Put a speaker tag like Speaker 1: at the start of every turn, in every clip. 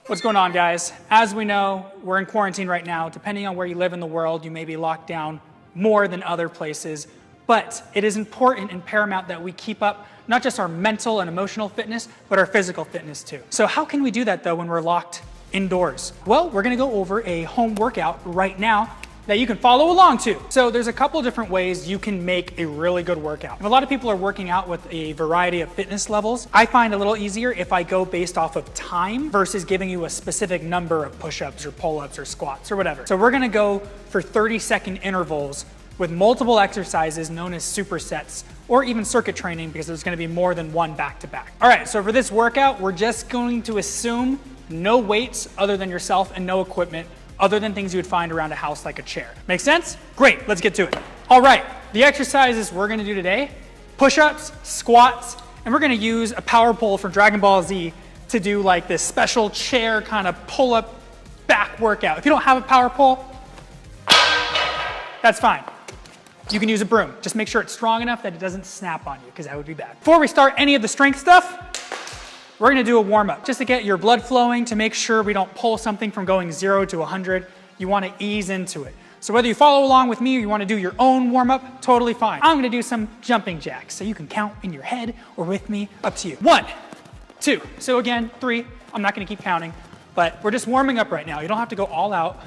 Speaker 1: What's going on, guys? As we know, we're in quarantine right now. Depending on where you live in the world, you may be locked down more than other places. But it is important and paramount that we keep up not just our mental and emotional fitness, but our physical fitness too. So how can we do that though when we're locked indoors? Well, we're gonna go over a home workout right now that you can follow along to. So there's a couple different ways you can make a really good workout. And a lot of people are working out with a variety of fitness levels. I find it a little easier if I go based off of time versus giving you a specific number of push-ups or pull-ups or squats or whatever. So we're gonna go for 30-second intervals with multiple exercises known as supersets or even circuit training because there's gonna be more than one back-to-back. All right, so for this workout, we're just going to assume no weights other than yourself and no equipment other than things you would find around a house like a chair. Make sense? Great, let's get to it. All right, the exercises we're gonna do today, push-ups, squats, and we're gonna use a power pole from Dragon Ball Z to do like this special chair kind of pull-up back workout. If you don't have a power pole, that's fine. You can use a broom. Just make sure it's strong enough that it doesn't snap on you, because that would be bad. Before we start any of the strength stuff, we're gonna do a warm-up just to get your blood flowing, to make sure we don't pull something from going 0 to 100. You wanna ease into it. So whether you follow along with me or you wanna do your own warm-up, totally fine. I'm gonna do some jumping jacks, so you can count in your head or with me, up to you. 1, 2, so again, 3. I'm not gonna keep counting, but we're just warming up right now. You don't have to go all out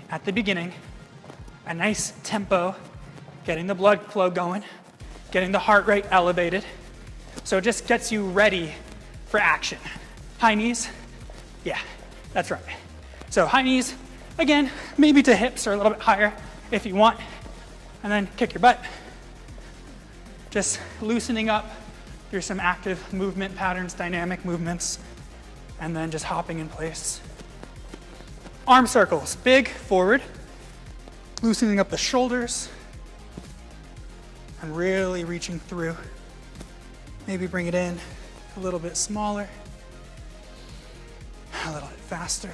Speaker 1: at the beginning. A nice tempo, getting the blood flow going, getting the heart rate elevated. So it just gets you ready for action. High knees, yeah, that's right. So high knees, again, maybe to hips or a little bit higher if you want, and then kick your butt. Just loosening up through some active movement patterns, dynamic movements, and then just hopping in place. Arm circles, big forward, loosening up the shoulders, and really reaching through. Maybe bring it in a little bit smaller, a little bit faster.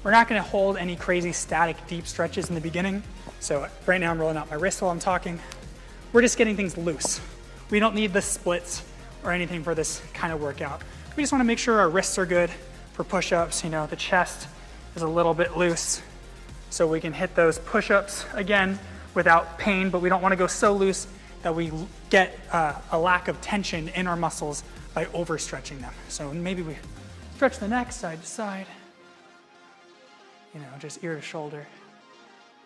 Speaker 1: We're not gonna hold any crazy static deep stretches in the beginning. So right now I'm rolling out my wrist while I'm talking. We're just getting things loose. We don't need the splits or anything for this kind of workout. We just wanna make sure our wrists are good for push-ups. You know, the chest is a little bit loose so we can hit those push-ups again without pain, but we don't wanna go so loose that we get a lack of tension in our muscles by overstretching them. So maybe we stretch the neck side to side, you know, just ear to shoulder.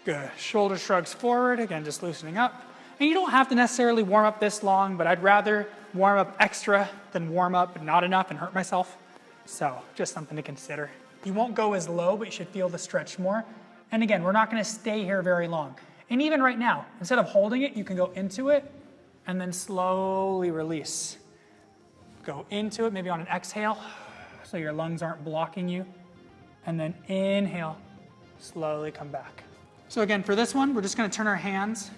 Speaker 1: Good, shoulder shrugs forward, again, just loosening up. And you don't have to necessarily warm up this long, but I'd rather warm up extra than warm up not enough and hurt myself. So just something to consider. You won't go as low, but you should feel the stretch more. And again, we're not gonna stay here very long. And even right now, instead of holding it, you can go into it and then slowly release. Go into it, maybe on an exhale, so your lungs aren't blocking you. And then inhale, slowly come back. So again, for this one, we're just gonna turn our hands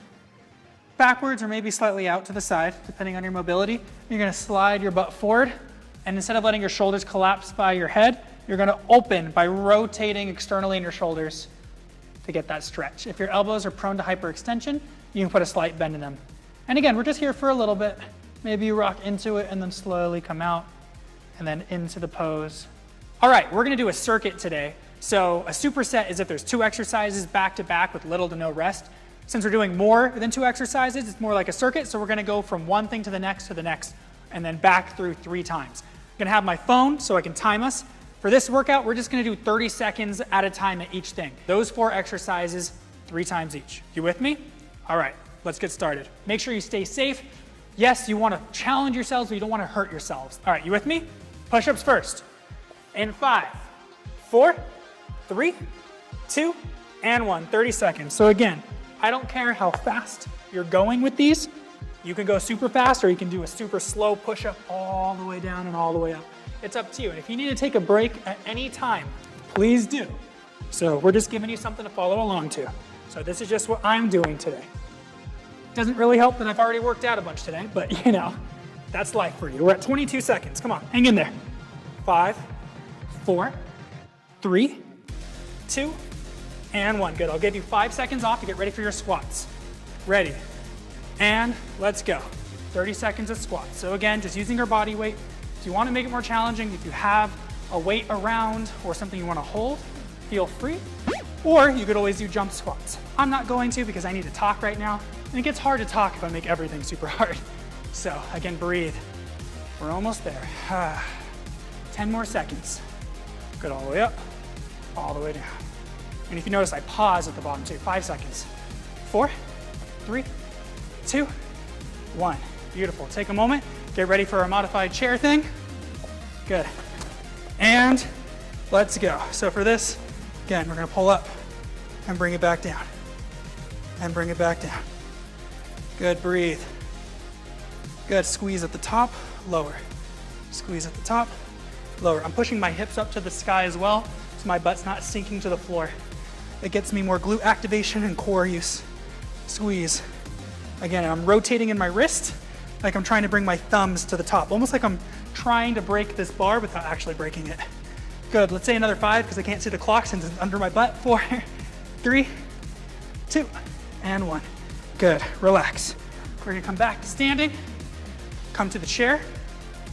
Speaker 1: backwards or maybe slightly out to the side, depending on your mobility. You're gonna slide your butt forward, and instead of letting your shoulders collapse by your head, you're gonna open by rotating externally in your shoulders to get that stretch. If your elbows are prone to hyperextension, you can put a slight bend in them. And again, we're just here for a little bit. Maybe you rock into it and then slowly come out and then into the pose. All right, we're gonna do a circuit today. So a superset is if there's 2 exercises back to back with little to no rest. Since we're doing more than 2 exercises, it's more like a circuit. So we're gonna go from one thing to the next, and then back through 3 times. I'm gonna have my phone so I can time us. For this workout, we're just gonna do 30 seconds at a time at each thing. Those 4 exercises, 3 times each. You with me? All right, let's get started. Make sure you stay safe. Yes, you wanna challenge yourselves, but you don't wanna hurt yourselves. All right, you with me? Push-ups first. In 5, 4, 3, 2, and 1, 30 seconds. So again, I don't care how fast you're going with these. You can go super fast or you can do a super slow push-up all the way down and all the way up. It's up to you. And if you need to take a break at any time, please do. So we're just giving you something to follow along to. So this is just what I'm doing today. Doesn't really help that I've already worked out a bunch today, but you know, that's life for you. We're at 22 seconds. Come on, hang in there. 5, 4, 3, 2, and 1. Good. I'll give you 5 seconds off to get ready for your squats. Ready. And let's go. 30 seconds of squats. So again, just using our body weight. If you want to make it more challenging, if you have a weight around or something you want to hold, feel free. Or you could always do jump squats. I'm not going to because I need to talk right now, and it gets hard to talk if I make everything super hard. So again, breathe. We're almost there. 10 more seconds. Good, all the way up, all the way down. And if you notice, I pause at the bottom too. 5 seconds. 4, 3, 2, 1. Beautiful. Take a moment. Get ready for our modified chair thing. Good. And let's go. So for this, again, we're going to pull up and bring it back down. And bring it back down. Good. Breathe. Good. Squeeze at the top, lower. Squeeze at the top, lower. I'm pushing my hips up to the sky as well, so my butt's not sinking to the floor. It gets me more glute activation and core use. Squeeze. Again, I'm rotating in my wrist like I'm trying to bring my thumbs to the top, almost like I'm trying to break this bar without actually breaking it. Good, let's say another 5 because I can't see the clock since it's under my butt. 4, 3, 2, and 1. Good, relax. We're gonna come back to standing, come to the chair.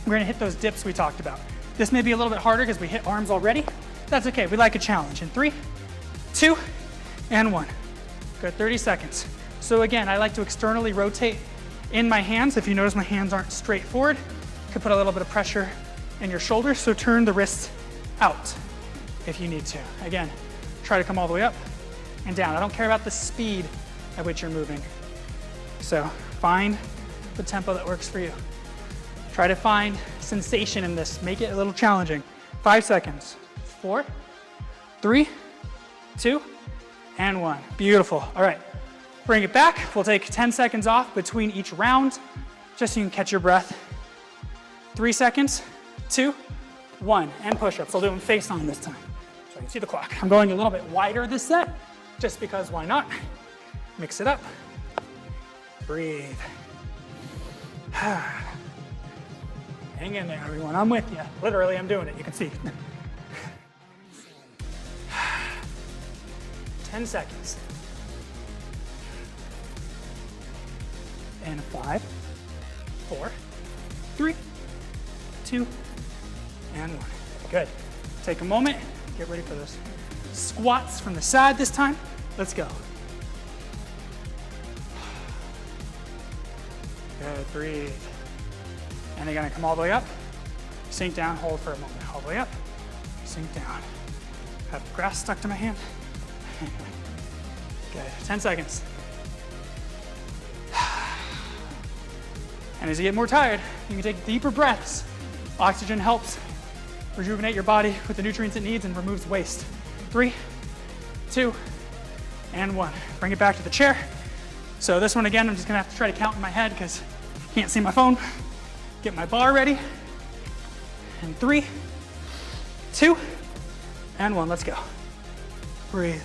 Speaker 1: We're gonna hit those dips we talked about. This may be a little bit harder because we hit arms already. That's okay, we like a challenge. In 3, 2, and 1. Good, 30 seconds. So again, I like to externally rotate in my hands. If you notice my hands aren't straight forward, you can put a little bit of pressure in your shoulders, so turn the wrists out if you need to. Again, try to come all the way up and down. I don't care about the speed at which you're moving. So find the tempo that works for you. Try to find sensation in this. Make it a little challenging. 5 seconds. 4, 3, 2, and 1. Beautiful. All right. Bring it back. We'll take 10 seconds off between each round, just so you can catch your breath. 3 seconds, 2, 1, and push-ups. I'll do them face on this time, so you can see the clock. I'm going a little bit wider this set, just because why not? Mix it up. Breathe. Hang in there, everyone. I'm with you. Literally, I'm doing it. You can see. 10 seconds. And 5, 4, 3, 2, and 1. Good. Take a moment. Get ready for those squats from the side this time. Let's go. Good. Breathe. And again, I come all the way up. Sink down. Hold for a moment. All the way up. Sink down. Have the grass stuck to my hand. Good. 10 seconds. And as you get more tired, you can take deeper breaths. Oxygen helps rejuvenate your body with the nutrients it needs and removes waste. 3, 2, and 1. Bring it back to the chair. So this one again, I'm just gonna have to try to count in my head because I can't see my phone. Get my bar ready. And 3, 2, and 1. Let's go. Breathe.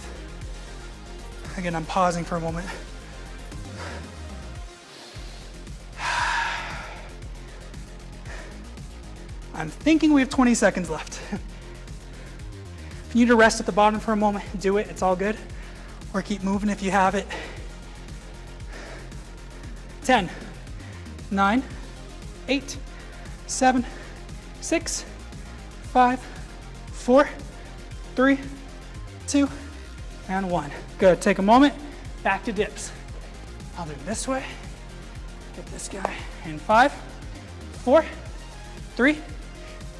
Speaker 1: Again, I'm pausing for a moment. I'm thinking we have 20 seconds left. If you need to rest at the bottom for a moment, do it, it's all good. Or keep moving if you have it. 10, 9, 8, 7, 6, 5, 4, 3, 2, and 1. Good, take a moment, back to dips. I'll do it this way. Get this guy in 5, 4, 3,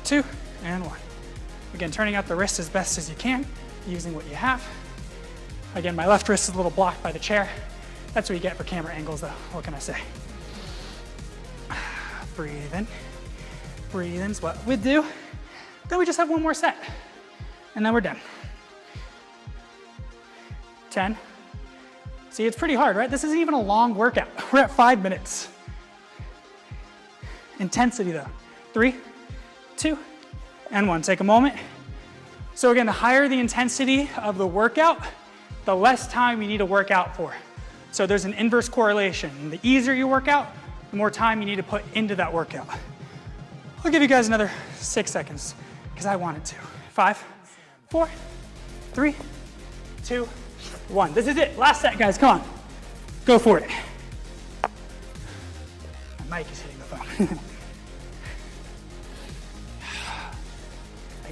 Speaker 1: 2, and 1. Again, turning out the wrist as best as you can, using what you have. Again, my left wrist is a little blocked by the chair. That's what you get for camera angles though, what can I say? Breathe in. Breathe in is what we do. Then we just have one more set, and then we're done. 10. See, it's pretty hard, right? This isn't even a long workout. We're at 5 minutes. Intensity though. 3, 2, and 1. Take a moment. So again, the higher the intensity of the workout, the less time you need to work out for. So there's an inverse correlation. The easier you work out, the more time you need to put into that workout. I'll give you guys another 6 seconds because I wanted to. 5, 4, 3, 2, 1. This is it. Last set, guys. Come on. Go for it. My mic is hitting the phone.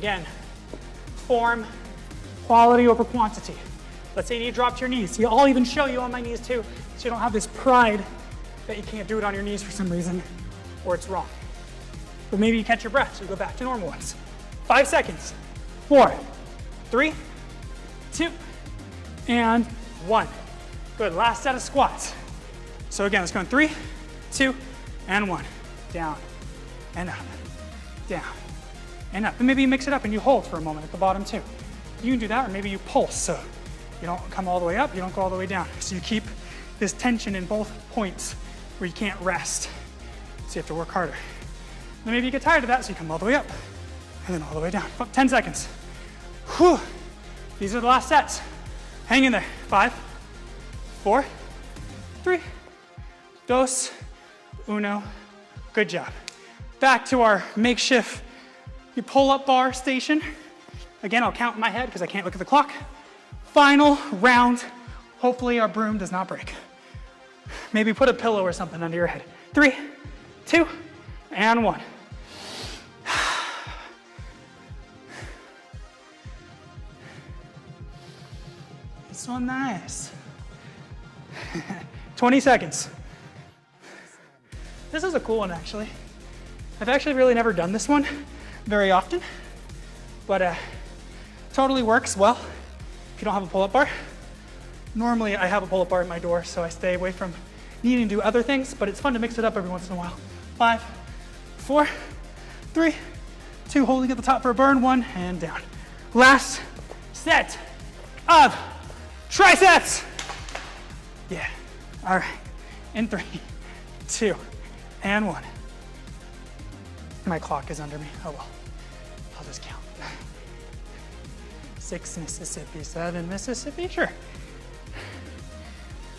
Speaker 1: Again, form, quality over quantity. Let's say you need to drop to your knees. See, I'll even show you on my knees too, so you don't have this pride that you can't do it on your knees for some reason, or it's wrong. But maybe you catch your breath, so you go back to normal ones. 5 seconds. 4, 3, 2, and 1. Good, last set of squats. So again, let's go in 3, 2, and 1. Down, and up, down, and up. And maybe you mix it up and you hold for a moment at the bottom too. You can do that, or maybe you pulse, so you don't come all the way up, you don't go all the way down. So you keep this tension in both points where you can't rest. So you have to work harder. Then maybe you get tired of that, so you come all the way up, and then all the way down. 10 seconds. Whew. These are the last sets. Hang in there. 5, 4, 3, 2, 1. Good job. Back to our makeshift pull-up bar station. Again, I'll count in my head because I can't look at the clock. Final round. Hopefully our broom does not break. Maybe put a pillow or something under your head. 3, 2, and 1. It's so nice. 20 seconds. This is a cool one, actually. I've actually really never done this one very often, but totally works well if you don't have a pull-up bar. Normally, I have a pull-up bar at my door, so I stay away from needing to do other things, but it's fun to mix it up every once in a while. 5, 4, 3, 2, holding at the top for a burn, 1, and down. Last set of triceps. Yeah, all right, in 3, 2, and 1. My clock is under me, oh well, I'll just count. 6 Mississippi, 7 Mississippi, sure.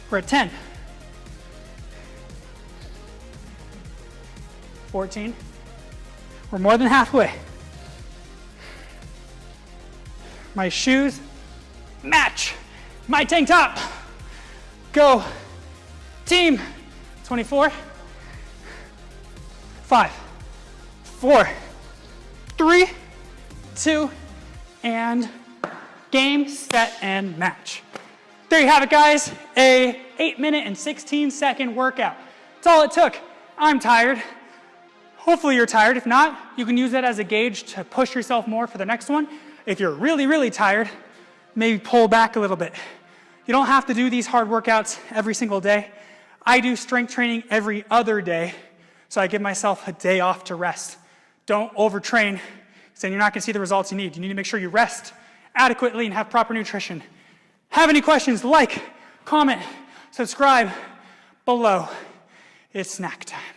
Speaker 1: We're at 10. 14. We're more than halfway. My shoes match my tank top. Go, team. 24. 5, 4, 3, 2, and game, set, and match. There you have it, guys. A 8-minute and 16-second workout. That's all it took. I'm tired. Hopefully you're tired. If not, you can use that as a gauge to push yourself more for the next one. If you're really, really tired, maybe pull back a little bit. You don't have to do these hard workouts every single day. I do strength training every other day, so I give myself a day off to rest. Don't overtrain, because then you're not going to see the results you need. You need to make sure you rest adequately and have proper nutrition. Have any questions? Like, comment, subscribe below. It's snack time.